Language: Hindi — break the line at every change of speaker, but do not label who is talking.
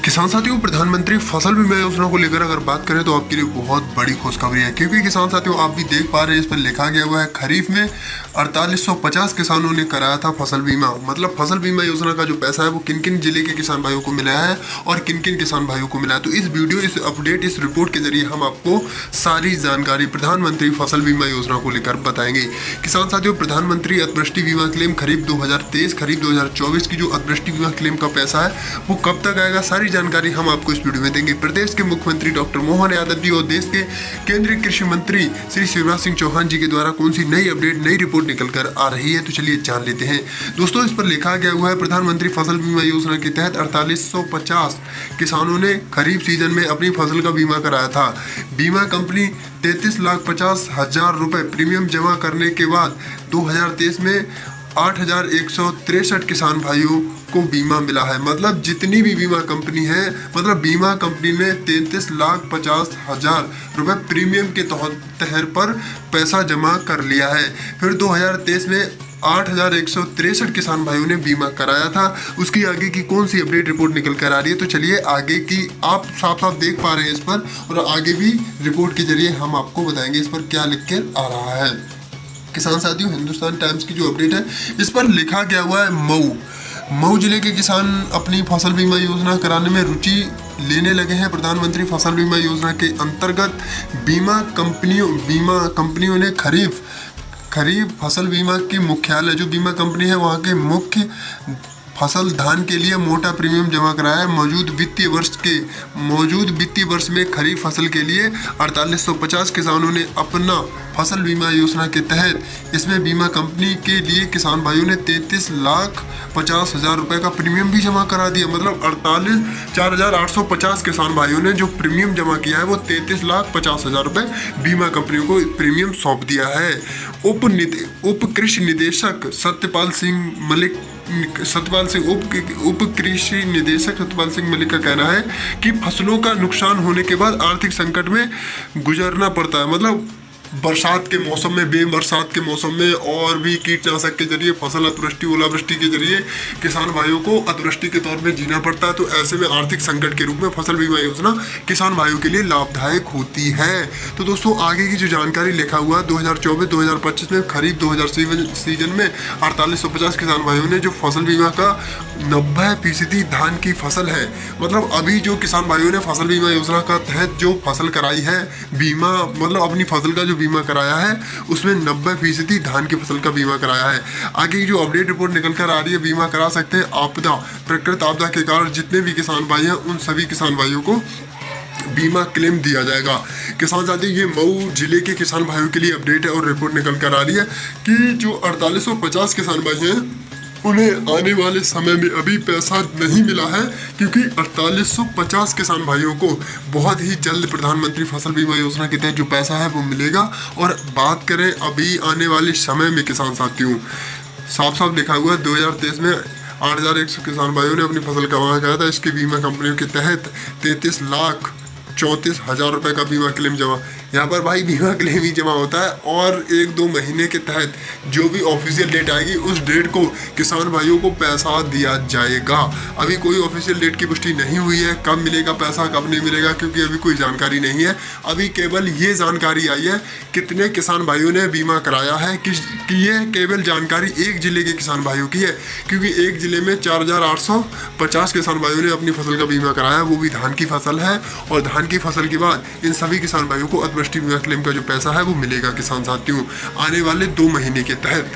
किसान साथियों, प्रधानमंत्री फसल बीमा योजना को लेकर अगर बात करें तो आपके लिए बहुत बड़ी खुशखबरी है, क्योंकि किसान साथियों आप भी देख पा रहे हैं इस पर लिखा गया हुआ है खरीफ में 4850 किसानों ने कराया था फसल बीमा। मतलब फसल बीमा योजना का जो पैसा है वो किन किन जिले के किसान भाइयों को मिला है और किन किन किसान भाइयों को मिला है। तो इस वीडियो, इस अपडेट, इस रिपोर्ट के जरिए हम आपको सारी जानकारी प्रधानमंत्री फसल बीमा योजना को लेकर बताएंगे। किसान साथियों, प्रधानमंत्री अतिवृष्टि बीमा क्लेम खरीफ 2023 खरीफ 2024 की जो अतिवृष्टि बीमा क्लेम का पैसा है वो कब तक आएगा, सारी जानकारी हम आपको इस वीडियो में देंगे। प्रदेश के मुख्यमंत्री डॉक्टर मोहन यादव जी और देश के केंद्रीय कृषि मंत्री श्री शिवराज सिंह चौहान जी के द्वारा कौन सी नई अपडेट, नई रिपोर्ट निकल कर आ रही है, तो चलिए जान लेते हैं। दोस्तों, इस पर लिखा गया हुआ है प्रधानमंत्री फसल बीमा योजना के तहत 4850 किसानों ने खरीफ सीजन में अपनी फसल का बीमा कराया था। बीमा कंपनी 33,50,000 रुपए प्रीमियम जमा करने के बाद 2023 में 8,163 किसान भाइयों को बीमा मिला है। मतलब जितनी भी बीमा कंपनी है, मतलब बीमा कंपनी ने 33,50,000 रुपए प्रीमियम के तहत पर पैसा जमा कर लिया है। फिर 2023 में 8,163 किसान भाइयों ने बीमा कराया था। उसकी आगे की कौन सी अपडेट रिपोर्ट निकल कर आ रही है, तो चलिए आगे की आप साफ साफ देख पा रहे हैं इस पर, और आगे भी रिपोर्ट के जरिए हम आपको बताएंगे इस पर क्या लिख कर आ रहा है। किसान साथियों, हिंदुस्तान टाइम्स की जो अपडेट है इस पर लिखा गया हुआ है मऊ जिले के किसान अपनी फसल बीमा योजना कराने में रुचि लेने लगे हैं। प्रधानमंत्री फसल बीमा योजना के अंतर्गत बीमा कंपनियों ने खरीफ फसल बीमा की मुख्यालय, जो बीमा कंपनी है वहाँ के मुख्य फसल धान के लिए मोटा प्रीमियम जमा कराया है। मौजूद वित्तीय वर्ष में खरीफ फसल के लिए 4850 किसानों ने अपना फसल बीमा योजना के तहत इसमें बीमा कंपनी के लिए किसान भाइयों ने 33,50,000 रुपए का प्रीमियम भी जमा करा दिया। मतलब 4,850 किसान भाइयों ने जो प्रीमियम जमा किया है वो 33,50,000 रुपए बीमा कंपनियों को प्रीमियम सौंप दिया है। उप कृषि निदेशक सत्यपाल सिंह मलिक का कहना है कि फसलों का नुकसान होने के बाद आर्थिक संकट में गुजरना पड़ता है। मतलब बरसात के मौसम में, बेबरसात के मौसम में और भी कीटनाशक के जरिए फसल अतिवृष्टि, ओलावृष्टि के जरिए किसान भाइयों को अतिवृष्टि के तौर में जीना पड़ता है। तो ऐसे में आर्थिक संकट के रूप में फसल बीमा योजना किसान भाइयों के लिए लाभदायक होती है। तो दोस्तों, आगे की जो जानकारी लिखा हुआ 2024-2025 में खरीफ 2000 सीजन में 4850 किसान भाइयों ने जो फसल बीमा का 90% धान की फसल है, मतलब अभी जो किसान भाइयों ने फसल बीमा योजना का तहत जो फसल कराई है बीमा, मतलब अपनी फसल का जो बीमा कराया है उसमें 90% धान की फसल का बीमा कराया है। आगे की जो अपडेट रिपोर्ट निकल कर आ रही है, बीमा करा सकते हैं प्राकृतिक आपदा के कारण जितने भी किसान भाई हैं उन सभी किसान भाइयों को बीमा क्लेम दिया जाएगा। किसान साथी, ये मऊ जिले के किसान भाइयों के लिए अपडेट है और रिपोर्ट निकल कर आ रही है कि जो 4850 किसान भाई हैं उन्हें आने वाले समय में अभी पैसा नहीं मिला है, क्योंकि 4850 किसान भाइयों को बहुत ही जल्द प्रधानमंत्री फसल बीमा योजना के तहत जो पैसा है वो मिलेगा। और बात करें अभी आने वाले समय में, किसान साथियों साफ साफ लिखा हुआ है 2023 में 8,100 किसान भाइयों ने अपनी फसल का बीमा कराया था। इसकी बीमा कंपनियों के तहत 33,34,000 रुपए का बीमा क्लेम जमा। यहाँ पर भाई बीमा क्लेम ही जमा होता है, और 1-2 महीने के तहत जो भी ऑफिशियल डेट आएगी उस डेट को किसान भाइयों को पैसा दिया जाएगा। अभी कोई ऑफिशियल डेट की पुष्टि नहीं हुई है, कब मिलेगा पैसा, कब नहीं मिलेगा, क्योंकि अभी कोई जानकारी नहीं है। अभी केवल ये जानकारी आई है कितने किसान भाइयों ने बीमा कराया है, कि ये केवल जानकारी एक जिले के किसान भाइयों की है, क्योंकि एक जिले में 4,850 किसान भाइयों ने अपनी फसल का बीमा कराया है, वो भी धान की फसल है। और धान की फसल के बाद इन सभी किसान भाइयों को अतिवृष्टि बीमा क्लेम का जो पैसा है वो मिलेगा किसान साथियों आने वाले 2 महीने के तहत।